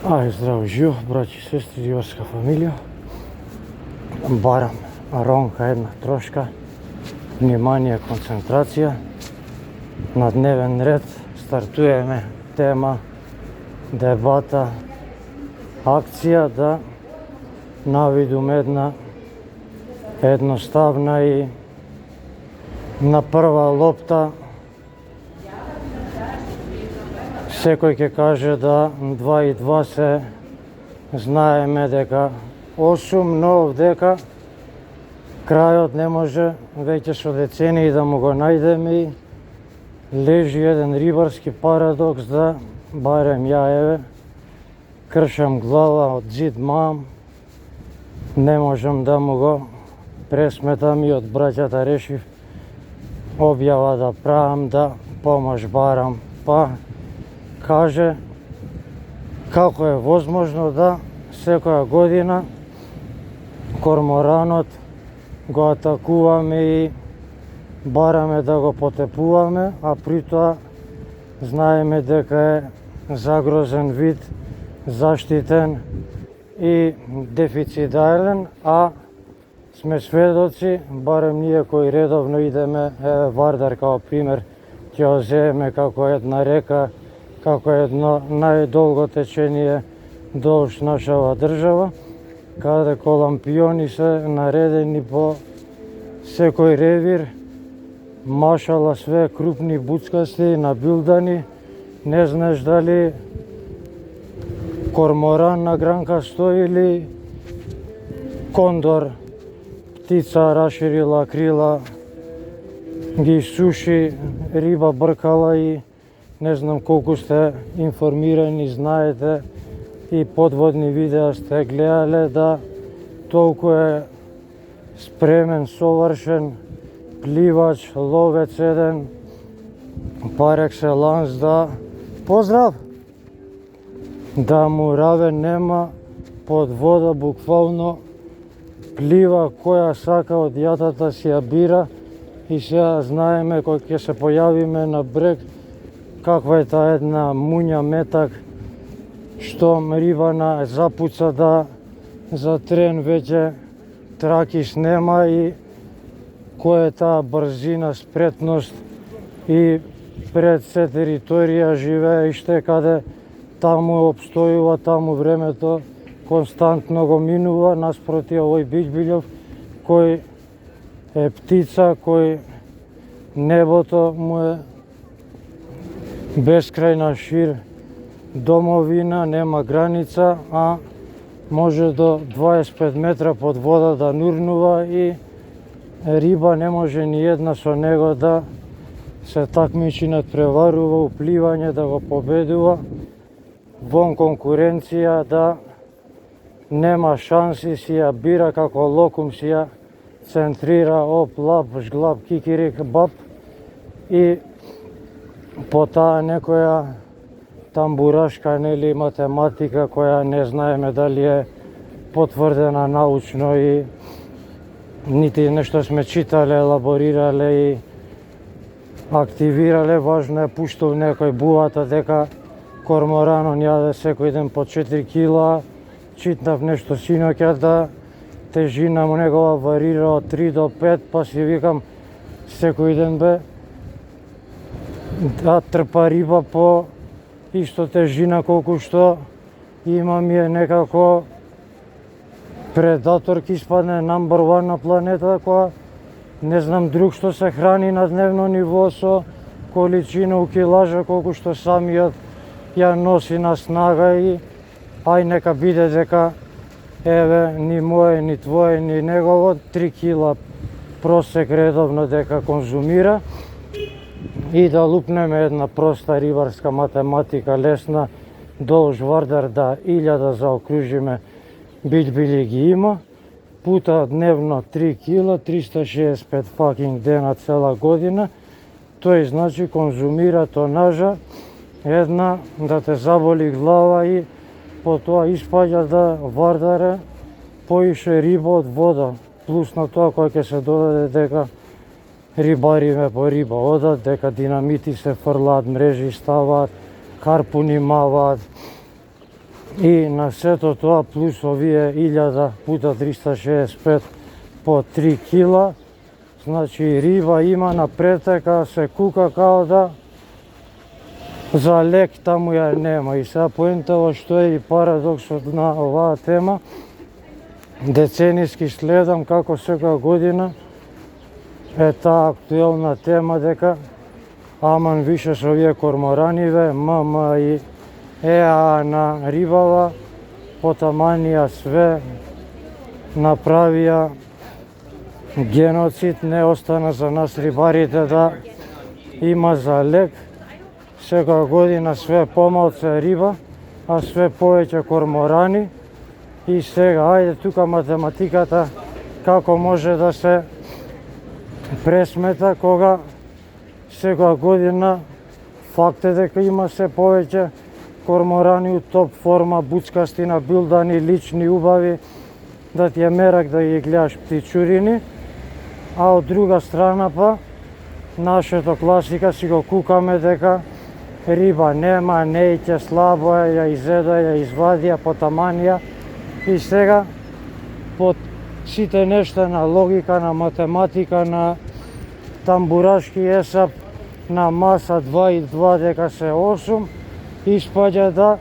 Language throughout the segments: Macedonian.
Здраво живо, браќи и сестри, рибарска фамилија. Барам ронка една трошка, внимание, концентрација. На дневен ред стартуваме тема, дебата, акција да навидум една едноставна и на прва лопта секој ќе каже да 2 и 2 се знаеме дека 8, но дека крајот не може веќе со децении да му го најдеме и лежи еден рибарски парадокс да барем ја кршам глава од зид мам, не можам да му го пресметам и од браќата решив објава да правам, да помош барам, па каже како е возможно да секоја година корморанот го атакуваме и бараме да го потепуваме, а при тоа знаеме дека е загрозен вид, заштитен и дефицитарен, а сме сведоци, барем ние кои редовно идеме, Вардар као пример, ќе го земеме како една река, како едно најдолго течение долж нашава држава, каде колампиони се наредени по секој ревир, машала све крупни, буцкасти, набилдани, не знаеш дали корморан на гранка стои или кондор, птица раширила крила, ги суши, риба бркала и не знам колку сте информирани, знаете и подводни видеа сте гледале да толку е спремен, совршен пливач, ловец еден, пар екселанс да поздрав! Да му равен нема, под вода буквално плива која сака од јатата си ја бира и сега знаеме кој ќе се појавиме на брег каква е таа една муња метак што рибана запуца да за трен веќе тракиш нема и која е таа брзина, спретност и пред се територија живее и ште каде таму обстојува, таму времето константно го минува наспроти овој Бигбилјов кој е птица, кој небото му е бескрајна шир домовина, нема граница, а може до 25 метра под вода да нурнува и риба не може ни една со него да се такмичи, надпреварува, упливање да го победува, вон конкуренција да нема шанси, си ја бира како локум, си ја центрира, оп, лап, жглап, кикирик, бап и по таа некоја тамбурашка, нели, математика која не знаеме дали е потврдена научно и нити нешто сме читале, елаборирале и активирале, важно е пуштил некој бувата дека корморанон јаде секој ден по 4 кила, читнав нешто синоќа да тежина му негова варира од 3 до 5, па си викам секој ден бе да трпа риба по исто тежина колку што има, ми е некако предатор ки испадне number 1 на планета, која не знам друг што се храни на дневно ниво со количина у килажа колку што самиот ја носи на снага и ај нека биде дека еве ни мое, ни твое, ни негово 3 кила просек редовно дека конзумира и да лупнеме една проста рибарска математика лесна долж Вардар да 1000 заокружиме Бигбили ги има, пута дневно 3 кила, 365 факинг дена цела година, тој значи конзумира тонажа една да те заболи глава и по тоа испаѓа да Вардаре поише риба од вода, плюс на тоа кој ќе се додаде дека рибариме по риба одат, дека динамити се фрлаат, мрежи ставаат, харпуни маваат, И на сето тоа плюс овие 1000 пута 365 по 3 кила. Значи риба има на претека, се кука као да за лек таму ја нема. И сега поентава што е и парадоксот на оваа тема. Децениски следам како секоја година е таа актуелна тема дека аман више со овие кормораниве, ММ и ЕА на рибава, потаманија све, направија геноцид, не остана за нас рибарите да има за лек. Секоја година све помалце риба, а све повеќе корморани. И сега, ајде тука математиката како може да се пресмета кога секоја година факт е дека има се повеќе корморани у топ форма, буцкасти, набилдани, лични, убави, да ти е мерак да ги гледаш птичурини, а од друга страна па нашето класика си го кукаме дека риба нема, не ќе слабо ја изеда, ја извадија, потаманија. И сега под сите нешта на логика, на математика, на тамбурашки есап, на маса 2 и 2 дека се 8, испаѓа да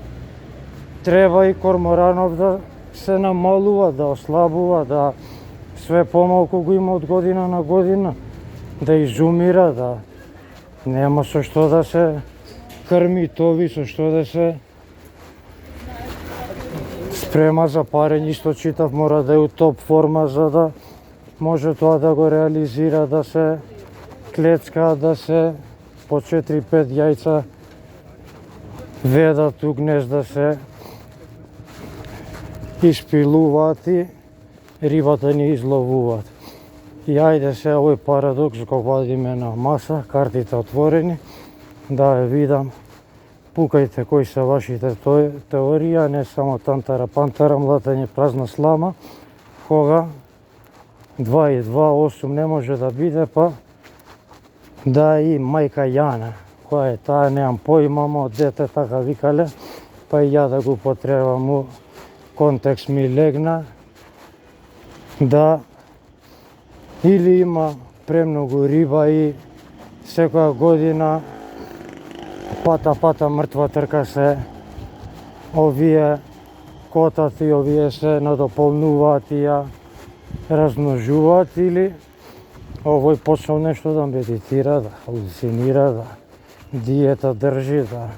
треба и корморанов да се намалува, да ослабува, да све помалку го има од година на година, да изумира, да нема со што да се крми тови, со што да се спрема за парење. Исто читав, мора да е у топ форма за да може тоа да го реализира, да се клецка, да се по 4-5 јајца ведат у гнезда, се испилуваат и рибата ни изловуваат. И ајде се овој парадокс го вадиме на маса, картите отворени, да ја видам. Пукајте кои се вашите теорија, не само тантара пантара, млатење празна слама, кога 2 и 2, 8 не може да биде, па да и мајка Јана, која е таа, неам поимамо, дете така викале, па и ја да го потребам у контекст ми легна, да или има премногу риба и секоја година пата мртва трка се овие котати, овие се надополнуваат и ја размножуваат, или овој почнал нешто да медитира, да халуцинира, да диета држи, да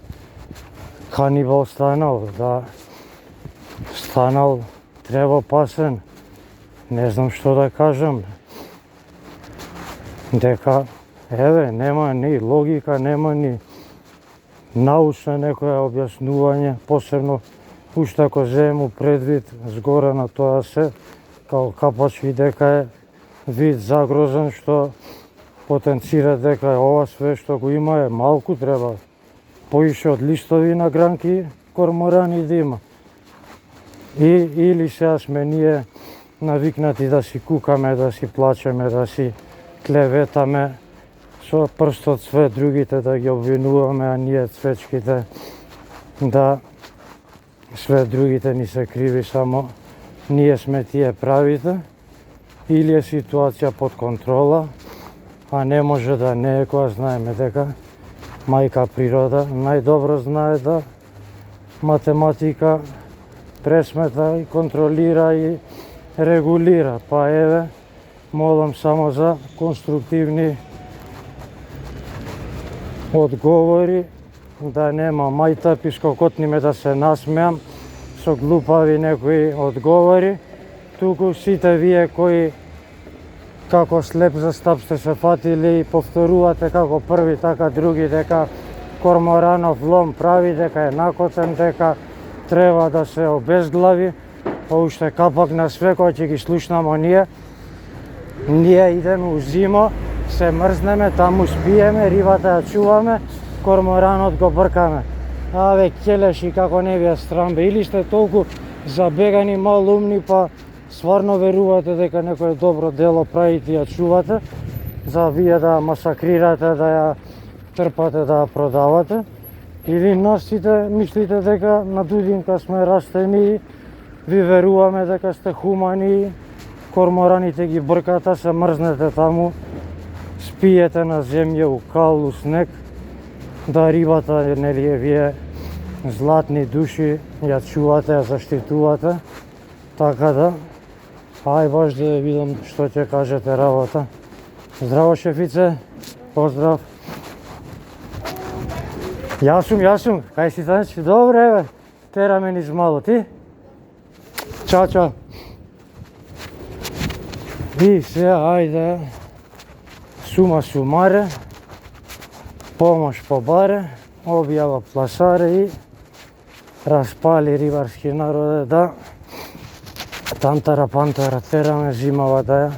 канибал станал, да станал требопасен. Не знам што да кажам. Дека, еве, нема ни логика, нема ни научно некоја објаснување, посебно уште ако зему предвид згоре на тоа се, као капачки дека е вид загрозен, што потенцира дека ова све што го има е малку, треба поише од листови на гранки корморани да има. Или сега сме ние навикнати да си кукаме, да си плачеме, да си клеветаме, со прстот све другите да ги обвинуваме, а ние цвечките да све другите ни се криви, само ние сме тие правите, или е ситуација под контрола, а не може да не е, кога знаеме дека мајка природа најдобро знае да математика пресмета и контролира и регулира. Па еве, молам само за конструктивни одговори, да нема мајтапи, скокотниме да се насмеам со глупави некои одговори, туку сите вие кои како слеп за стап сте се фатили и повторувате како први, така други, дека корморанов лом прави, дека е накотен, дека треба да се обезглави, па уште капак на све кој ќе ги слушнамо ние идеме у зимо, се мрзнеме, таму спиеме, рибата ја чуваме, корморанот го бркаме. Аве, келеши, како не ви е срам, бе, или сте толку забегани, малумни, па стварно верувате дека некој добро дело правите и ја чувате, за вие да ја масакрирате, да ја трпате, да ја продавате, Или нас сите мислите дека на дудинка сме растени, ви веруваме дека сте хумани, кормораните ги бркате, се мрзнете таму, спиете на земја у кал, у снег, да рибата, нели, вие златни души ја чувате, ја заштитувате, така да, ај баш да видам што ќе кажете работа. Здраво шефице, поздрав. Јас сум, кај си танечки? Добре, бе, тераме низ мало, ти? Чао, чао. И се, ајде, сума сумаре, помош по баре, објава пласаре и распали рибарски народе да тантара пантара тераме зимавата ја,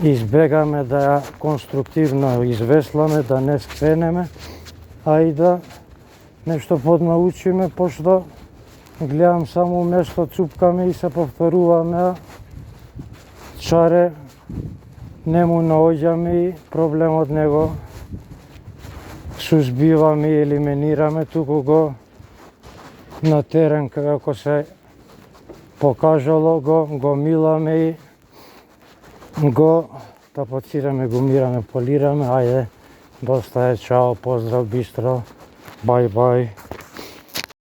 избегаме да ја конструктивно извесламе, да не скренеме, а и да нешто поднаучиме, пошто гледам само место цупкаме и се повторуваме, а чаре не му наоѓаме и проблемот него сузбиваме и елиминираме, туку го на терен како се покажало, го миламе и го тапоцираме, го мираме, полираме. Ајде, доста е, чао, поздрав, бистро, бај, бај.